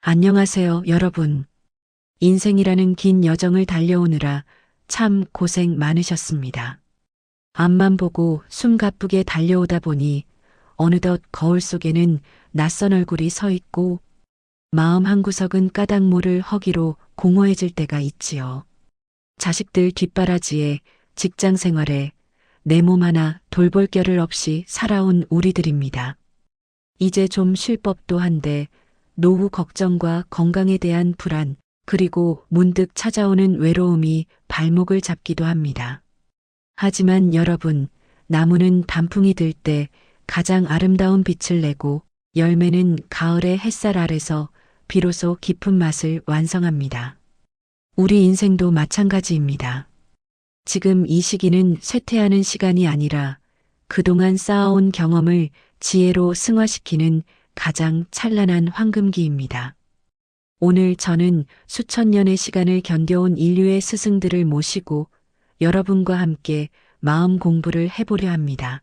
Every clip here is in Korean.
안녕하세요, 여러분. 인생이라는 긴 여정을 달려오느라 참 고생 많으셨습니다. 앞만 보고 숨가쁘게 달려오다 보니 어느덧 거울 속에는 낯선 얼굴이 서 있고 마음 한구석은 까닭 모를 허기로 공허해질 때가 있지요. 자식들 뒷바라지에 직장 생활에 내 몸 하나 돌볼 겨를 없이 살아온 우리들입니다. 이제 좀 쉴 법도 한데 노후 걱정과 건강에 대한 불안, 그리고 문득 찾아오는 외로움이 발목을 잡기도 합니다. 하지만 여러분, 나무는 단풍이 들 때 가장 아름다운 빛을 내고 열매는 가을의 햇살 아래서 비로소 깊은 맛을 완성합니다. 우리 인생도 마찬가지입니다. 지금 이 시기는 쇠퇴하는 시간이 아니라 그동안 쌓아온 경험을 지혜로 승화시키는 가장 찬란한 황금기입니다. 오늘 저는 수천 년의 시간을 견뎌온 인류의 스승들을 모시고 여러분과 함께 마음 공부를 해보려 합니다.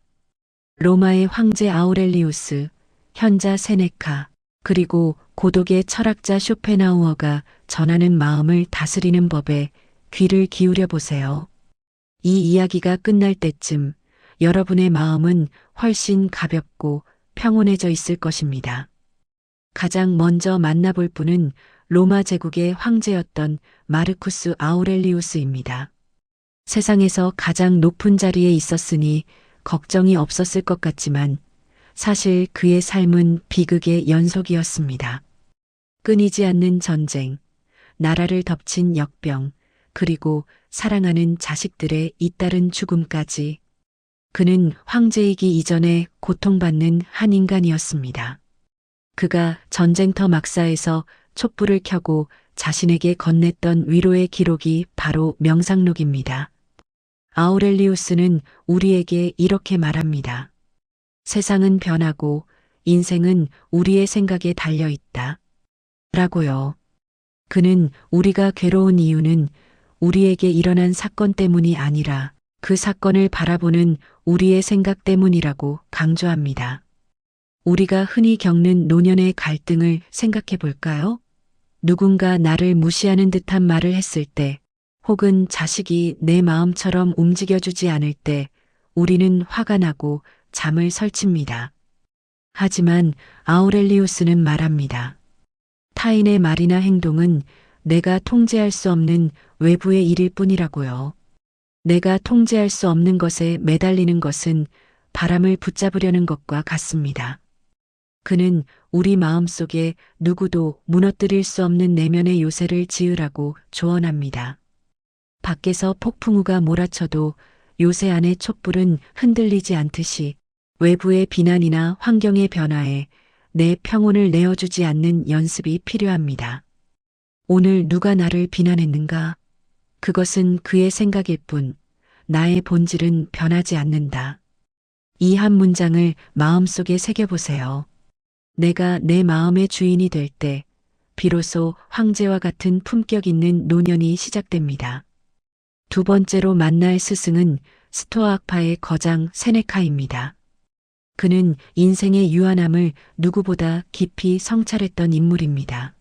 로마의 황제 아우렐리우스, 현자 세네카, 그리고 고독의 철학자 쇼펜하우어가 전하는 마음을 다스리는 법에 귀를 기울여 보세요. 이 이야기가 끝날 때쯤 여러분의 마음은 훨씬 가볍고 평온해져 있을 것입니다. 가장 먼저 만나볼 분은 로마 제국의 황제였던 마르쿠스 아우렐리우스입니다. 세상에서 가장 높은 자리에 있었으니 걱정이 없었을 것 같지만 사실 그의 삶은 비극의 연속이었습니다. 끊이지 않는 전쟁, 나라를 덮친 역병, 그리고 사랑하는 자식들의 잇따른 죽음까지. 그는 황제이기 이전에 고통받는 한 인간이었습니다. 그가 전쟁터 막사에서 촛불을 켜고 자신에게 건넸던 위로의 기록이 바로 명상록입니다. 아우렐리우스는 우리에게 이렇게 말합니다. 세상은 변하고 인생은 우리의 생각에 달려 있다. 라고요. 그는 우리가 괴로운 이유는 우리에게 일어난 사건 때문이 아니라 그 사건을 바라보는 우리의 생각 때문이라고 강조합니다. 우리가 흔히 겪는 노년의 갈등을 생각해 볼까요? 누군가 나를 무시하는 듯한 말을 했을 때, 혹은 자식이 내 마음처럼 움직여주지 않을 때, 우리는 화가 나고 잠을 설칩니다. 하지만 아우렐리우스는 말합니다. 타인의 말이나 행동은 내가 통제할 수 없는 외부의 일일 뿐이라고요. 내가 통제할 수 없는 것에 매달리는 것은 바람을 붙잡으려는 것과 같습니다. 그는 우리 마음속에 누구도 무너뜨릴 수 없는 내면의 요새를 지으라고 조언합니다. 밖에서 폭풍우가 몰아쳐도 요새 안의 촛불은 흔들리지 않듯이 외부의 비난이나 환경의 변화에 내 평온을 내어주지 않는 연습이 필요합니다. 오늘 누가 나를 비난했는가? 그것은 그의 생각일 뿐, 나의 본질은 변하지 않는다. 이 한 문장을 마음속에 새겨보세요. 내가 내 마음의 주인이 될 때, 비로소 황제와 같은 품격 있는 노년이 시작됩니다. 두 번째로 만날 스승은 스토아 학파의 거장 세네카입니다. 그는 인생의 유한함을 누구보다 깊이 성찰했던 인물입니다.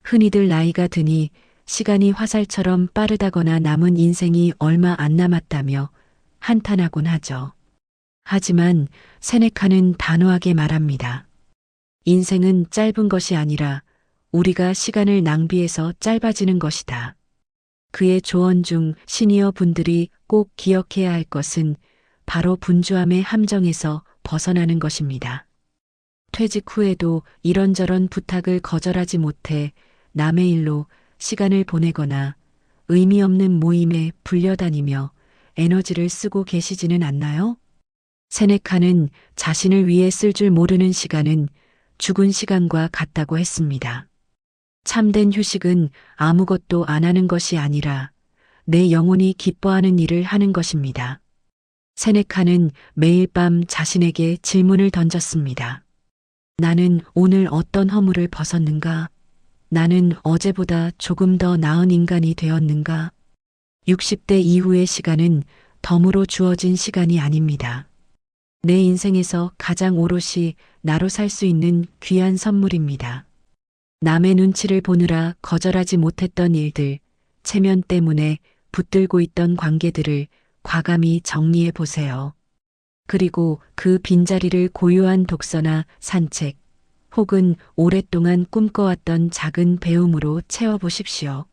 흔히들 나이가 드니 시간이 화살처럼 빠르다거나 남은 인생이 얼마 안 남았다며 한탄하곤 하죠. 하지만 세네카는 단호하게 말합니다. 인생은 짧은 것이 아니라 우리가 시간을 낭비해서 짧아지는 것이다. 그의 조언 중 시니어 분들이 꼭 기억해야 할 것은 바로 분주함의 함정에서 벗어나는 것입니다. 퇴직 후에도 이런저런 부탁을 거절하지 못해 남의 일로 시간을 보내거나 의미 없는 모임에 불려다니며 에너지를 쓰고 계시지는 않나요? 세네카는 자신을 위해 쓸 줄 모르는 시간은 죽은 시간과 같다고 했습니다. 참된 휴식은 아무것도 안 하는 것이 아니라 내 영혼이 기뻐하는 일을 하는 것입니다. 세네카는 매일 밤 자신에게 질문을 던졌습니다. 나는 오늘 어떤 허물을 벗었는가? 나는 어제보다 조금 더 나은 인간이 되었는가? 60대 이후의 시간은 덤으로 주어진 시간이 아닙니다. 내 인생에서 가장 오롯이 나로 살 수 있는 귀한 선물입니다. 남의 눈치를 보느라 거절하지 못했던 일들, 체면 때문에 붙들고 있던 관계들을 과감히 정리해 보세요. 그리고 그 빈자리를 고요한 독서나 산책, 혹은 오랫동안 꿈꿔왔던 작은 배움으로 채워보십시오.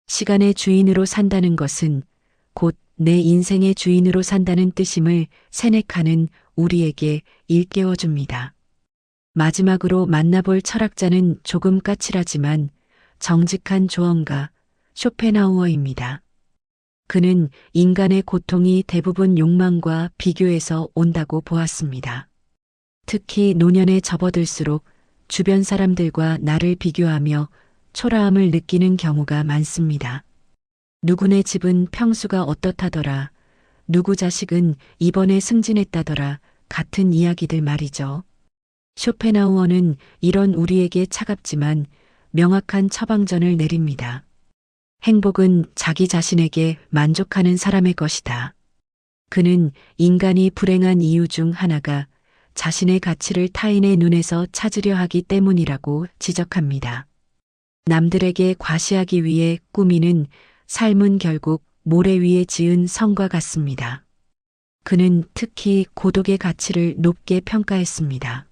시간의 주인으로 산다는 것은 곧 내 인생의 주인으로 산다는 뜻임을 세네카는 우리에게 일깨워줍니다. 마지막으로 만나볼 철학자는 조금 까칠하지만 정직한 조언가 쇼펜하우어입니다. 그는 인간의 고통이 대부분 욕망과 비교에서 온다고 보았습니다. 특히 노년에 접어들수록 주변 사람들과 나를 비교하며 초라함을 느끼는 경우가 많습니다. 누구네 집은 평수가 어떻다더라, 누구 자식은 이번에 승진했다더라, 같은 이야기들 말이죠. 쇼펜하우어는 이런 우리에게 차갑지만 명확한 처방전을 내립니다. 행복은 자기 자신에게 만족하는 사람의 것이다. 그는 인간이 불행한 이유 중 하나가 자신의 가치를 타인의 눈에서 찾으려 하기 때문이라고 지적합니다. 남들에게 과시하기 위해 꾸미는 삶은 결국 모래 위에 지은 성과 같습니다. 그는 특히 고독의 가치를 높게 평가했습니다.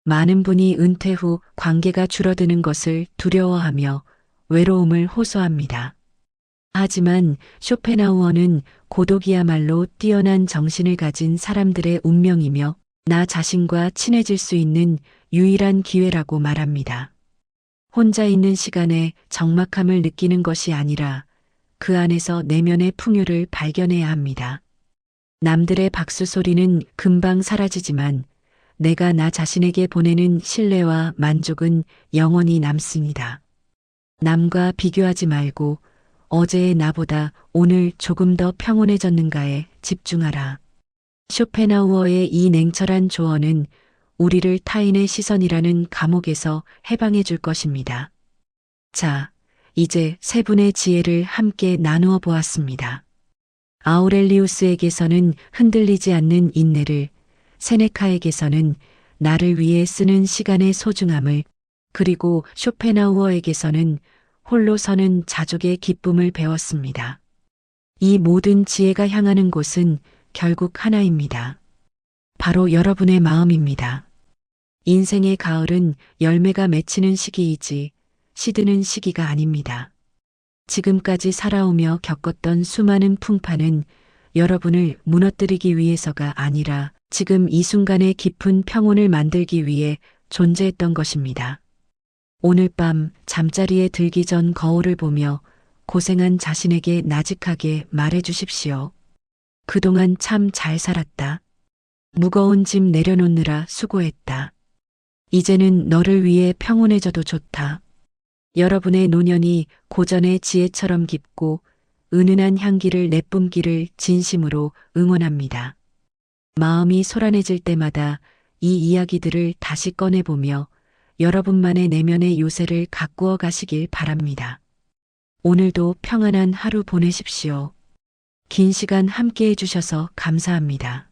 많은 분이 은퇴 후 관계가 줄어드는 것을 두려워하며 외로움을 호소합니다. 하지만 쇼펜하우어는 고독이야말로 뛰어난 정신을 가진 사람들의 운명이며 나 자신과 친해질 수 있는 유일한 기회라고 말합니다. 혼자 있는 시간에 적막함을 느끼는 것이 아니라 그 안에서 내면의 풍요를 발견해야 합니다. 남들의 박수 소리는 금방 사라지지만 내가 나 자신에게 보내는 신뢰와 만족은 영원히 남습니다. 남과 비교하지 말고 어제의 나보다 오늘 조금 더 평온해졌는가에 집중하라. 쇼펜하우어의 이 냉철한 조언은 우리를 타인의 시선이라는 감옥에서 해방해 줄 것입니다. 자, 이제 세 분의 지혜를 함께 나누어 보았습니다. 아우렐리우스에게서는 흔들리지 않는 인내를, 세네카에게서는 나를 위해 쓰는 시간의 소중함을, 그리고 쇼펜하우어에게서는 홀로 서는 자족의 기쁨을 배웠습니다. 이 모든 지혜가 향하는 곳은 결국 하나입니다. 바로 여러분의 마음입니다. 인생의 가을은 열매가 맺히는 시기이지 시드는 시기가 아닙니다. 지금까지 살아오며 겪었던 수많은 풍파는 여러분을 무너뜨리기 위해서가 아니라 지금 이 순간의 깊은 평온을 만들기 위해 존재했던 것입니다. 오늘 밤 잠자리에 들기 전 거울을 보며 고생한 자신에게 나직하게 말해 주십시오. 그동안 참 잘 살았다. 무거운 짐 내려놓느라 수고했다. 이제는 너를 위해 평온해져도 좋다. 여러분의 노년이 고전의 지혜처럼 깊고 은은한 향기를 내뿜기를 진심으로 응원합니다. 마음이 소란해질 때마다 이 이야기들을 다시 꺼내보며 여러분만의 내면의 요새를 가꾸어 가시길 바랍니다. 오늘도 평안한 하루 보내십시오. 긴 시간 함께 해주셔서 감사합니다.